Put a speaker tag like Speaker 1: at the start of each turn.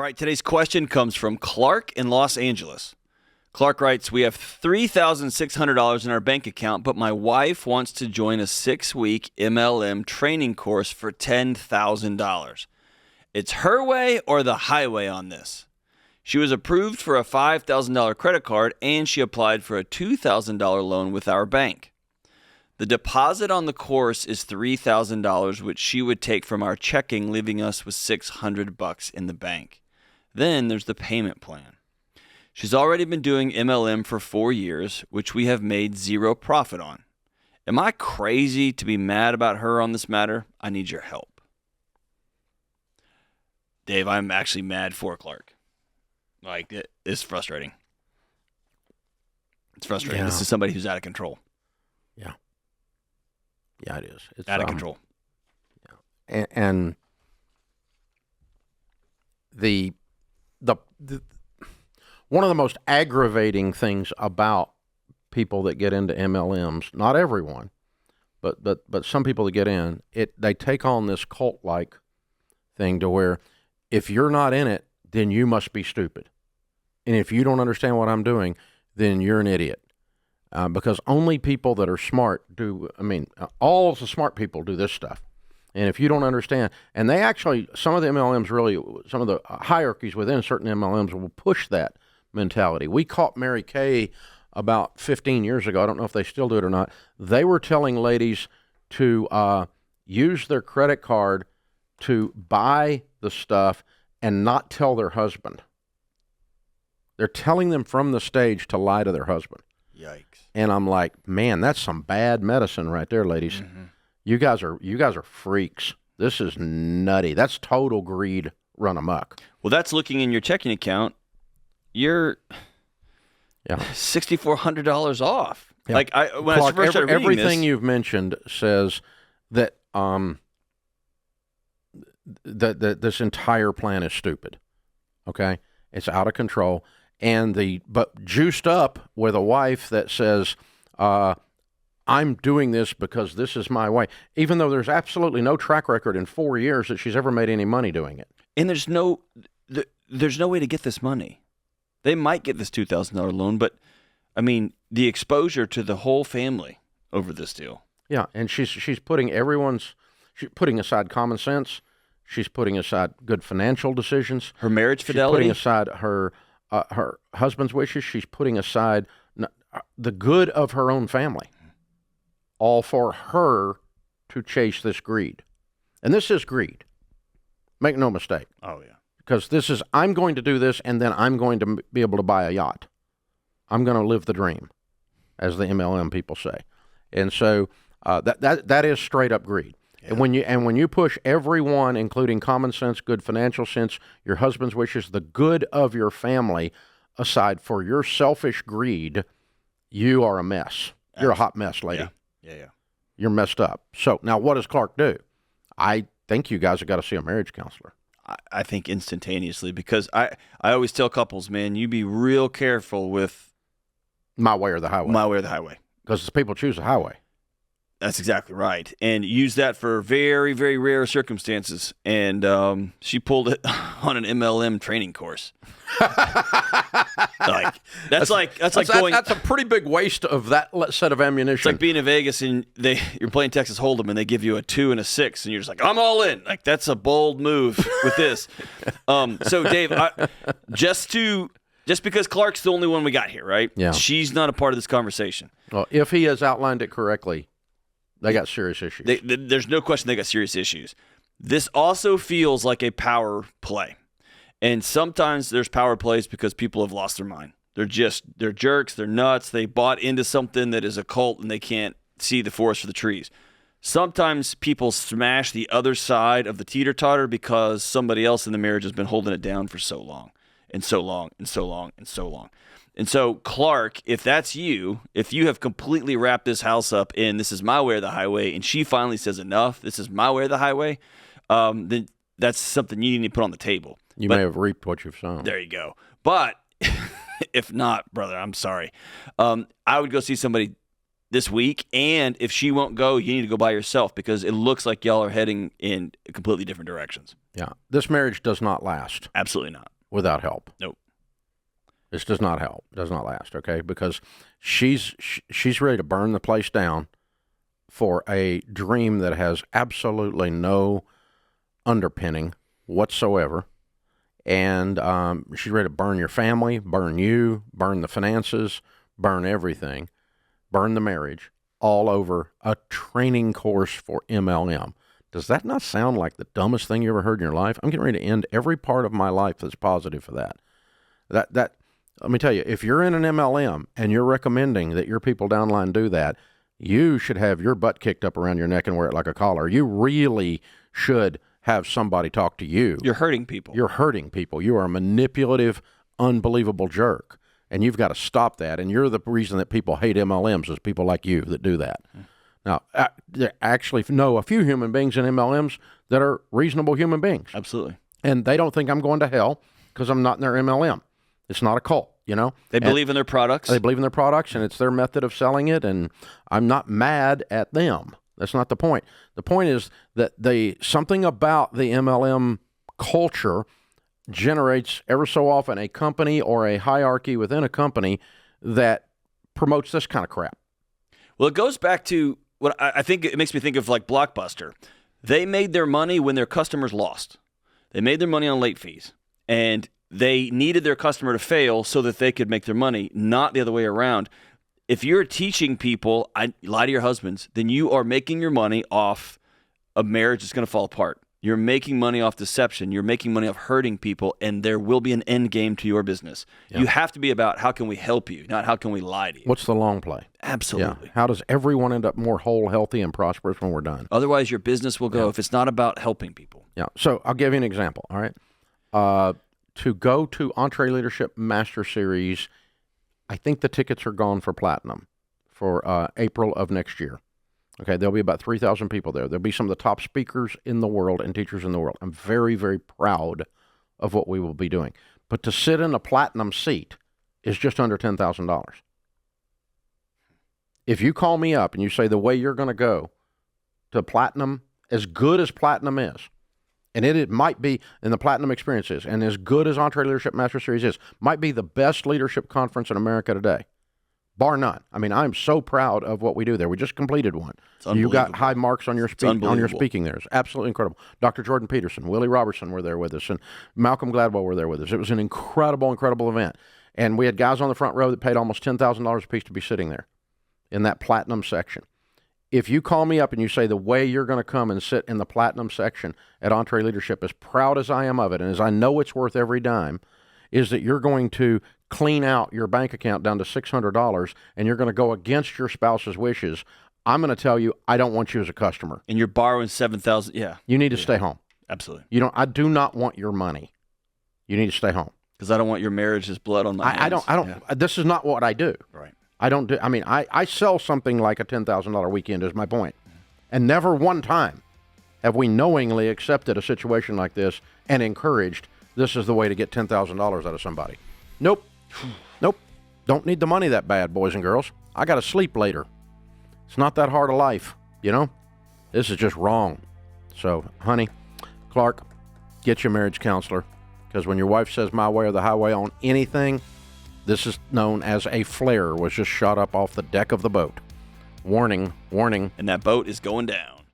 Speaker 1: right, today's question comes from Clark in Los Angeles. Clark writes, we have $3,600 in our bank account, but my wife wants to join a 6-week MLM training course for $10,000. It's her way or the highway on this. She was approved for a $5,000 credit card, and she applied for a $2,000 loan with our bank. The deposit on the course is $3,000, which she would take from our checking, leaving us with $600 in the bank. Then there's the payment plan. She's already been doing MLM for 4 years, which we have made zero profit on. Am I crazy to be mad about her on this matter? I need your help. Dave, I'm actually mad for Clark. Like, it's frustrating. It's frustrating.
Speaker 2: Yeah.
Speaker 1: This is somebody who's out of control.
Speaker 2: Yeah. Yeah, it is. It's
Speaker 1: Out of control.
Speaker 2: Yeah. And the one of the most aggravating things about people that get into MLMs, not everyone, but some people that get in, they take on this cult-like thing to where if you're not in it, then you must be stupid. And if you don't understand what I'm doing, then you're an idiot. Because only people that are smart all the smart people do this stuff. And if you don't understand, and they actually, some of the MLMs really, some of the hierarchies within certain MLMs will push that mentality. We caught Mary Kay about 15 years ago. I don't know if they still do it or not. They were telling ladies to use their credit card to buy the stuff and not tell their husband. They're telling them from the stage to lie to their husband.
Speaker 1: Yikes.
Speaker 2: And I'm like, man, that's some bad medicine right there, ladies. Mm-hmm. You guys are freaks. This is nutty. That's total greed run amok.
Speaker 1: Well, that's looking in your checking account. You're $6,400 off.
Speaker 2: Yeah.
Speaker 1: Like when I first started reading
Speaker 2: everything
Speaker 1: this,
Speaker 2: you've mentioned says that that this entire plan is stupid. Okay, it's out of control, but juiced up with a wife that says, "I'm doing this because this is my way," even though there's absolutely no track record in 4 years that she's ever made any money doing it.
Speaker 1: And there's no way to get this money. They might get this $2,000 loan, but I mean, the exposure to the whole family over this deal.
Speaker 2: Yeah, and she's putting she's putting aside common sense. She's putting aside good financial decisions.
Speaker 1: Her marriage fidelity.
Speaker 2: She's putting aside her husband's wishes. She's putting aside the good of her own family, all for her to chase this greed. And this is greed. Make no mistake.
Speaker 1: Oh, yeah.
Speaker 2: Because this is, I'm going to do this, and then I'm going to be able to buy a yacht. I'm going to live the dream, as the MLM people say. And so that is straight up greed. Yeah. And when you push everyone, including common sense, good financial sense, your husband's wishes, the good of your family, aside for your selfish greed, you are a mess. You're a hot mess, lady.
Speaker 1: Yeah.
Speaker 2: You're messed up. So now what does Clark do? I think you guys have got to see a marriage counselor.
Speaker 1: I think instantaneously, because I always tell couples, man, you be real careful with
Speaker 2: my way or the highway.
Speaker 1: My way or the highway.
Speaker 2: Because people choose the highway.
Speaker 1: That's exactly right. And use that for very, very rare circumstances. And she pulled it on an MLM training course. That's a
Speaker 2: pretty big waste of that set of ammunition.
Speaker 1: It's like being in Vegas and you're playing Texas Hold'em and they give you a 2 and a 6 and you're just like, I'm all in. Like, that's a bold move with this. So Dave, just because Clark's the only one we got here, right?
Speaker 2: Yeah.
Speaker 1: She's not a part of this conversation.
Speaker 2: Well, if he has outlined it correctly, they got serious issues.
Speaker 1: There's no question they got serious issues. This also feels like a power play. And sometimes there's power plays because people have lost their mind. They're jerks, they're nuts, they bought into something that is a cult and they can't see the forest for the trees. Sometimes people smash the other side of the teeter-totter because somebody else in the marriage has been holding it down for so long, and so long, and so long, and so long. And so, Clark, if that's you, if you have completely wrapped this house up in this is my way or the highway, and she finally says enough, this is my way or the highway, then that's something you need to put on the table.
Speaker 2: You may have reaped what you've sown.
Speaker 1: There you go. But if not, brother, I'm sorry. I would go see somebody this week, and if she won't go, you need to go by yourself because it looks like y'all are heading in completely different directions.
Speaker 2: Yeah. This marriage does not last.
Speaker 1: Absolutely not.
Speaker 2: without help.
Speaker 1: Nope.
Speaker 2: This does not help. Does not last. Okay, because she's ready to burn the place down for a dream that has absolutely no underpinning whatsoever, and she's ready to burn your family, burn you, burn the finances, burn everything, burn the marriage, all over a training course for MLM. Does that not sound like the dumbest thing you ever heard in your life? I'm getting ready to end every part of my life that's positive for that. That let me tell you, if you're in an MLM and you're recommending that your people downline do that, you should have your butt kicked up around your neck and wear it like a collar. You really should have somebody talk to you.
Speaker 1: You're hurting people.
Speaker 2: You're hurting people. You are a manipulative, unbelievable jerk. And you've got to stop that. And you're the reason that people hate MLMs is people like you that do that. Now, I actually know a few human beings in MLMs that are reasonable human beings.
Speaker 1: Absolutely.
Speaker 2: And they don't think I'm going to hell because I'm not in their MLM. It's not a cult, you know?
Speaker 1: They believe in their products.
Speaker 2: They believe in their products, and it's their method of selling it, and I'm not mad at them. That's not the point. The point is that something about the MLM culture generates ever so often a company or a hierarchy within a company that promotes this kind of crap.
Speaker 1: Well, it goes back to what I think it makes me think of like Blockbuster. They made their money when their customers lost. They made their money on late fees, and they needed their customer to fail so that they could make their money, not the other way around. If you're teaching people, lie to your husbands, then you are making your money off a marriage that's going to fall apart. You're making money off deception. You're making money off hurting people, and there will be an end game to your business. Yeah. You have to be about how can we help you, not how can we lie to you.
Speaker 2: What's the long play?
Speaker 1: Absolutely.
Speaker 2: Yeah. How does everyone end up more whole, healthy, and prosperous when we're done?
Speaker 1: Otherwise, your business will go if it's not about helping people.
Speaker 2: Yeah. So I'll give you an example, all right? To go to Entree Leadership Master Series, I think the tickets are gone for Platinum for April of next year. Okay, there'll be about 3,000 people there. There'll be some of the top speakers in the world and teachers in the world. I'm very, very proud of what we will be doing. But to sit in a Platinum seat is just under $10,000. If you call me up and you say the way you're going to go to Platinum, as good as Platinum is, and it might be, and the Platinum Experience is, and as good as Entree Leadership Master Series is, might be the best leadership conference in America today, bar none. I mean, I'm so proud of what we do there. We just completed one. You got high marks on your speaking there. It's absolutely incredible. Dr. Jordan Peterson, Willie Robertson were there with us, and Malcolm Gladwell were there with us. It was an incredible, incredible event. And we had guys on the front row that paid almost $10,000 a piece to be sitting there in that Platinum section. If you call me up and you say the way you're going to come and sit in the Platinum section at Entree Leadership, as proud as I am of it, and as I know it's worth every dime, is that you're going to clean out your bank account down to $600 and you're going to go against your spouse's wishes, I'm going to tell you, I don't want you as a customer.
Speaker 1: And you're borrowing $7,000. Yeah.
Speaker 2: You need to stay home.
Speaker 1: Absolutely.
Speaker 2: I do not want your money. You need to stay home.
Speaker 1: Because I don't want your marriage's blood on my hands.
Speaker 2: I don't. Yeah. This is not what I do.
Speaker 1: Right.
Speaker 2: I don't do. I mean, I sell something like a $10,000 weekend is my point. And never one time have we knowingly accepted a situation like this and encouraged this is the way to get $10,000 out of somebody. Nope. Nope. Don't need the money that bad, boys and girls. I got to sleep later. It's not that hard a life, you know? This is just wrong. So, honey, Clark, get your marriage counselor. Because when your wife says my way or the highway on anything, this is known as a flare was just shot up off the deck of the boat. Warning, warning.
Speaker 1: And that boat is going down.